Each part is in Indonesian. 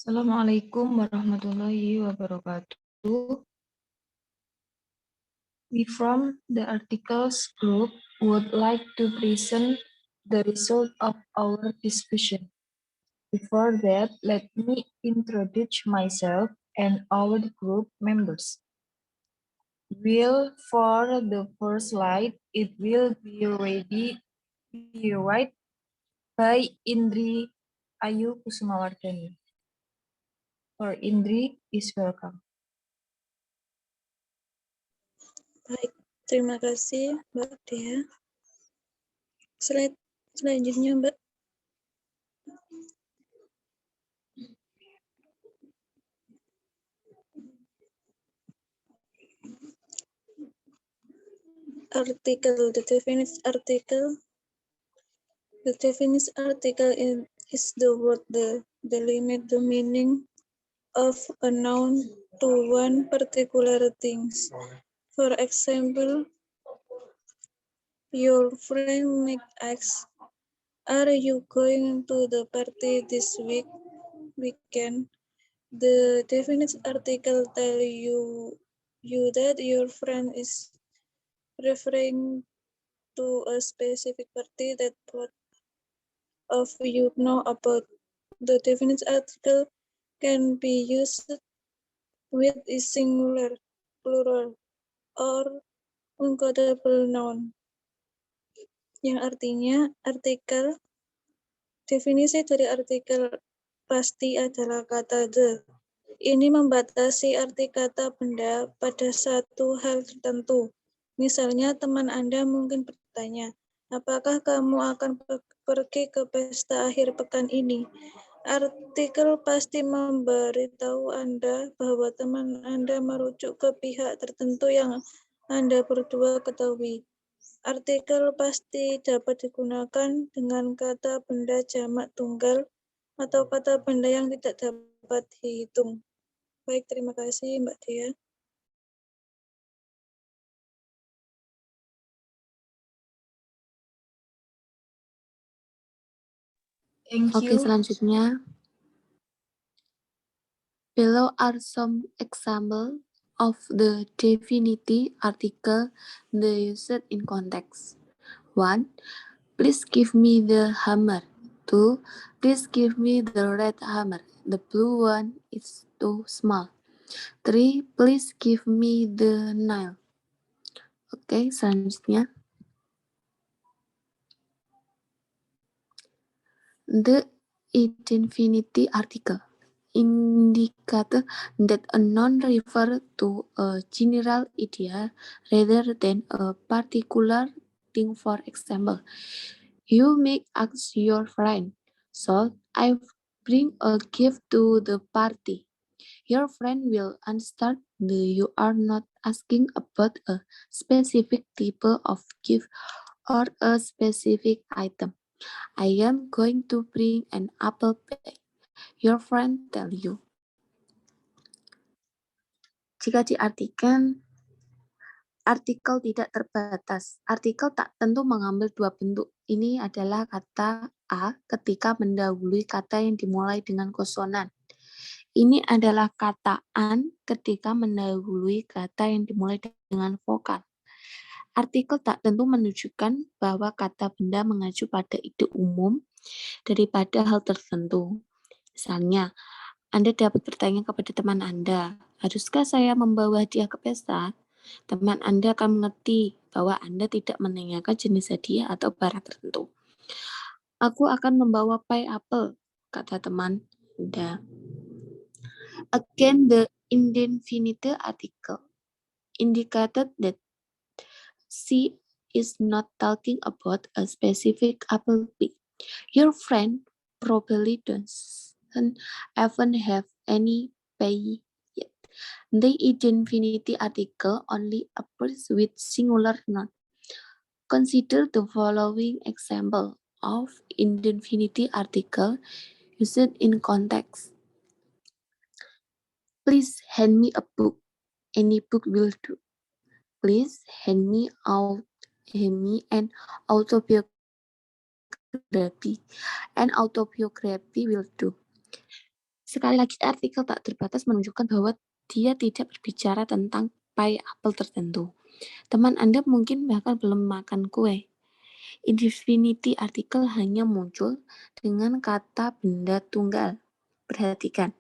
Assalamualaikum warahmatullahi wabarakatuh. We from the articles group would like to present the result of our discussion. Before that, let me introduce myself and our group members. For the first slide, it will be read by Indri Ayu Kusumawardhani. Or Indri is welcome. Baik, terima kasih Mbak Dea. Slide selanjutnya Mbak. Article, the definite article. The definite article is the word that delimit the meaning of a noun to one particular thing. For example, your friend may ask, "Are you going to the party this weekend?" The definite article tell you that your friend is referring to a specific party that both of you know about. The definite article can be used with a singular, plural, or uncountable noun. Yang artinya definisi dari artikel pasti adalah kata the. Ini membatasi arti kata benda pada satu hal tertentu. Misalnya teman Anda mungkin bertanya, apakah kamu akan pergi ke pesta akhir pekan ini? Artikel pasti memberitahu Anda bahwa teman Anda merujuk ke pihak tertentu yang Anda berdua ketahui. Artikel pasti dapat digunakan dengan kata benda jamak tunggal atau kata benda yang tidak dapat dihitung. Baik, terima kasih Mbak Dea. Oke, selanjutnya. Below are some examples of the definite article used in context. 1. Please give me the hammer. 2. Please give me the red hammer. The blue one is too small. 3. Please give me the nail. Oke, selanjutnya. The indefinite article indicate that a noun refers to a general idea rather than a particular thing. For example, you may ask your friend, "So I bring a gift to the party?" Your friend will answer that you are not asking about a specific type of gift or a specific item. I am going to bring an apple pie. Your friend tell you. Jika diartikan, artikel tidak terbatas. Artikel tak tentu mengambil dua bentuk. Ini adalah kata A ketika mendahului kata yang dimulai dengan konsonan. Ini adalah kata an ketika mendahului kata yang dimulai dengan vokal. Artikel tak tentu menunjukkan bahwa kata benda mengacu pada ide umum daripada hal tertentu. Misalnya, Anda dapat bertanya kepada teman Anda, haruskah saya membawa hadiah ke pesta? Teman Anda akan mengerti bahwa Anda tidak menanyakan jenis hadiah atau barang tertentu. Aku akan membawa pie apel, kata teman Anda. Again, the indefinite article indicated that she is not talking about a specific apple pie. Your friend probably doesn't even have any pie yet. The indefinite article only appears with singular noun. Consider the following example of indefinite article used in context. Please hand me a book. Any book will do. Please hand me an autobiography. An autobiography will do. Sekali lagi, artikel tak terbatas menunjukkan bahwa dia tidak berbicara tentang pie apel tertentu. Teman Anda mungkin bahkan belum makan kue. Indefinite artikel hanya muncul dengan kata benda tunggal. Perhatikan,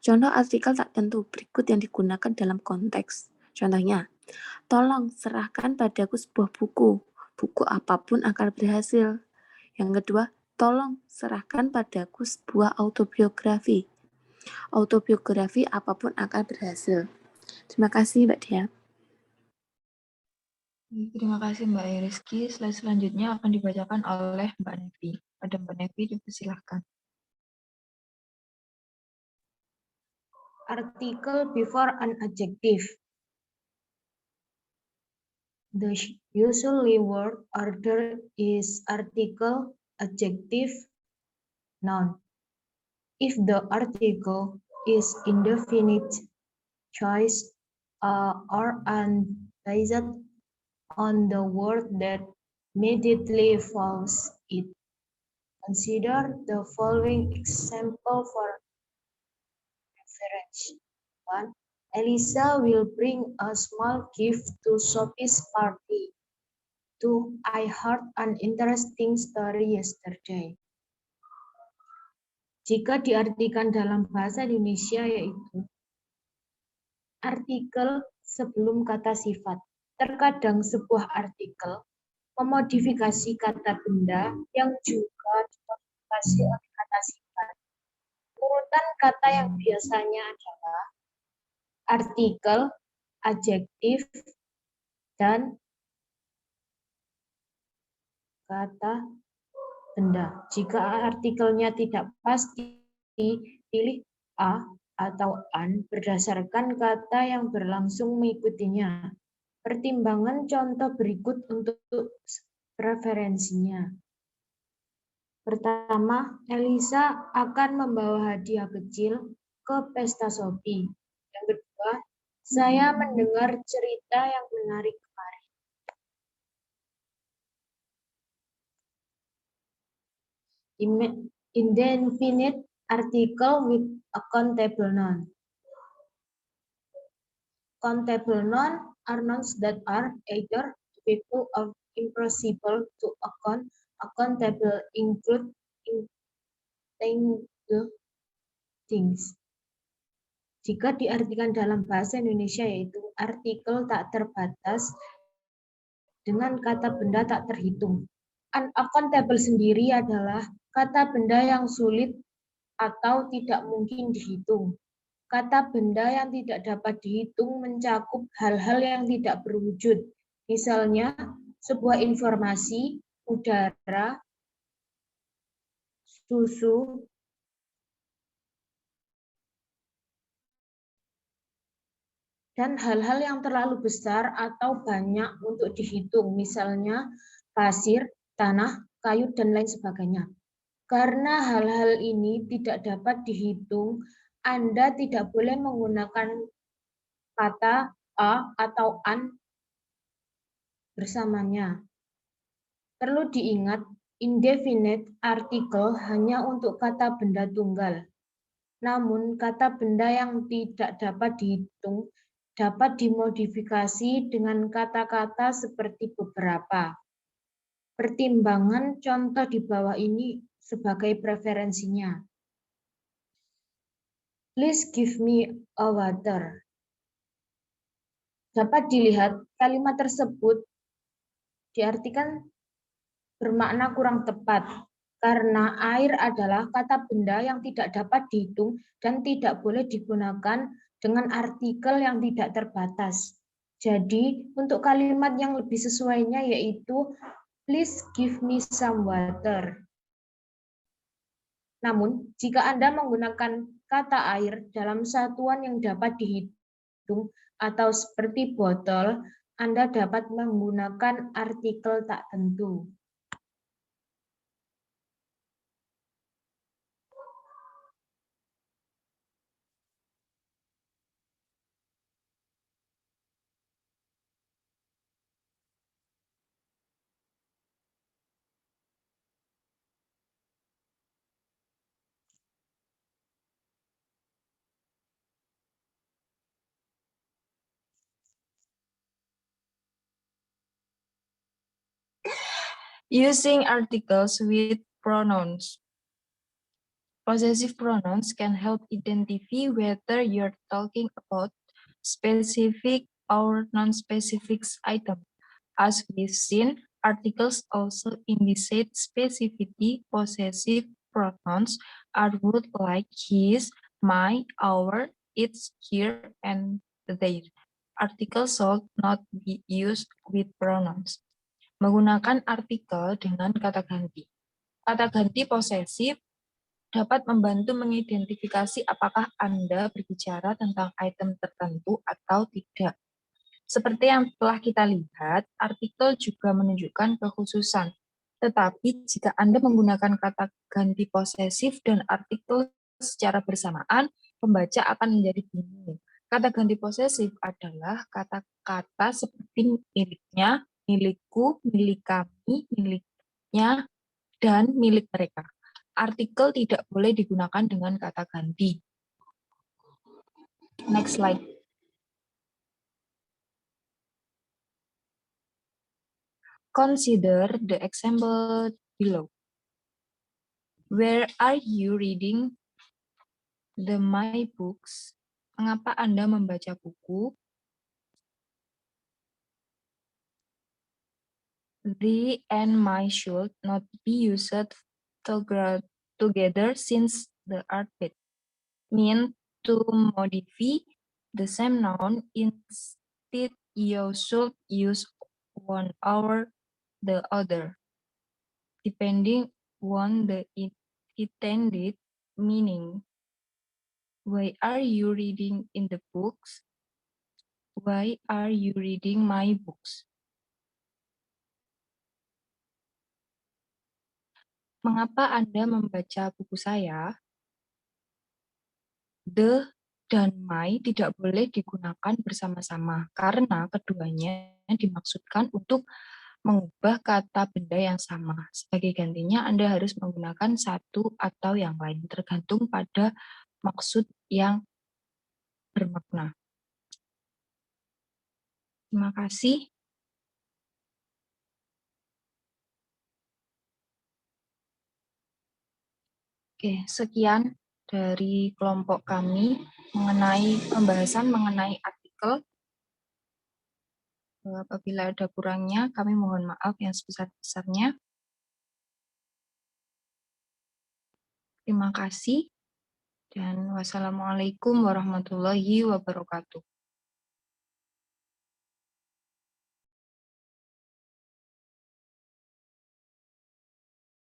contoh artikel tak tentu berikut yang digunakan dalam konteks. Contohnya, tolong serahkan padaku sebuah buku. Buku apapun akan berhasil. Yang kedua, tolong serahkan padaku sebuah autobiografi. Autobiografi apapun akan berhasil. Terima kasih, Mbak Dia. Terima kasih Mbak Iriski. Slide selanjutnya akan dibacakan oleh Mbak Nevi. Pada Mbak Nevi, dipersilahkan. Article before an adjective. The usually word order is article, adjective, noun. If the article is indefinite, choice, or based on the word that immediately follows it. Consider the following example for reference. 1. Elisa will bring a small gift to Sophie's party. 2. I heard an interesting story yesterday. Jika diartikan dalam bahasa Indonesia yaitu artikel sebelum kata sifat. Terkadang sebuah artikel memodifikasi kata benda yang juga dimodifikasi oleh kata sifat. Urutan kata yang biasanya adalah artikel, adjektif, dan kata benda. Jika artikelnya tidak pasti, pilih a atau an berdasarkan kata yang berlangsung mengikutinya. Pertimbangan contoh berikut untuk referensinya. Pertama, Elisa akan membawa hadiah kecil ke pesta Sophie. Yang kedua, saya mendengar cerita yang menarik kemarin. Indefinite article with a countable noun. Countable noun are nouns that are either difficult or impossible to account. Accountable include intangible things. Jika diartikan dalam bahasa Indonesia yaitu artikel tak terbatas dengan kata benda tak terhitung. Unaccountable sendiri adalah kata benda yang sulit atau tidak mungkin dihitung. Kata benda yang tidak dapat dihitung mencakup hal-hal yang tidak berwujud. Misalnya, sebuah informasi, udara, susu, dan hal-hal yang terlalu besar atau banyak untuk dihitung. Misalnya, pasir, tanah, kayu, dan lain sebagainya. Karena hal-hal ini tidak dapat dihitung, Anda tidak boleh menggunakan kata a atau an bersamanya. Perlu diingat, indefinite article hanya untuk kata benda tunggal. Namun, kata benda yang tidak dapat dihitung dapat dimodifikasi dengan kata-kata seperti beberapa. Pertimbangan contoh di bawah ini sebagai preferensinya. Please give me a water. Dapat dilihat kalimat tersebut diartikan bermakna kurang tepat karena air adalah kata benda yang tidak dapat dihitung dan tidak boleh digunakan dengan artikel yang tidak terbatas. Jadi, untuk kalimat yang lebih sesuainya yaitu please give me some water. Namun, jika Anda menggunakan kata air dalam satuan yang dapat dihitung atau seperti botol, Anda dapat menggunakan artikel tak tentu. Using articles with pronouns. Possessive pronouns can help identify whether you're talking about specific or non-specific item. As we've seen, articles also indicate specificity. Possessive pronouns are words like his, my, our, its, here, and their. Articles should not be used with pronouns. Menggunakan artikel dengan kata ganti. Kata ganti posesif dapat membantu mengidentifikasi apakah Anda berbicara tentang item tertentu atau tidak. Seperti yang telah kita lihat, artikel juga menunjukkan kekhususan. Tetapi jika Anda menggunakan kata ganti posesif dan artikel secara bersamaan, pembaca akan menjadi bingung. Kata ganti posesif adalah kata-kata seperti miliknya, milikku, milik kami, miliknya, dan milik mereka. Artikel tidak boleh digunakan dengan kata ganti. Next slide. Consider the example below. Where are you reading the my books? Mengapa Anda membaca buku? The and my should not be used together since the article mean to modify the same noun. Instead, you should use one or the other, depending on the intended meaning. Why are you reading in the books? Why are you reading my books? Mengapa Anda membaca buku saya? The dan my tidak boleh digunakan bersama-sama karena keduanya dimaksudkan untuk mengubah kata benda yang sama. Sebagai gantinya, Anda harus menggunakan satu atau yang lain, tergantung pada maksud yang bermakna. Terima kasih. Oke, sekian dari kelompok kami mengenai pembahasan mengenai artikel. Apabila ada kurangnya, kami mohon maaf yang sebesar-besarnya. Terima kasih, dan wassalamualaikum warahmatullahi wabarakatuh.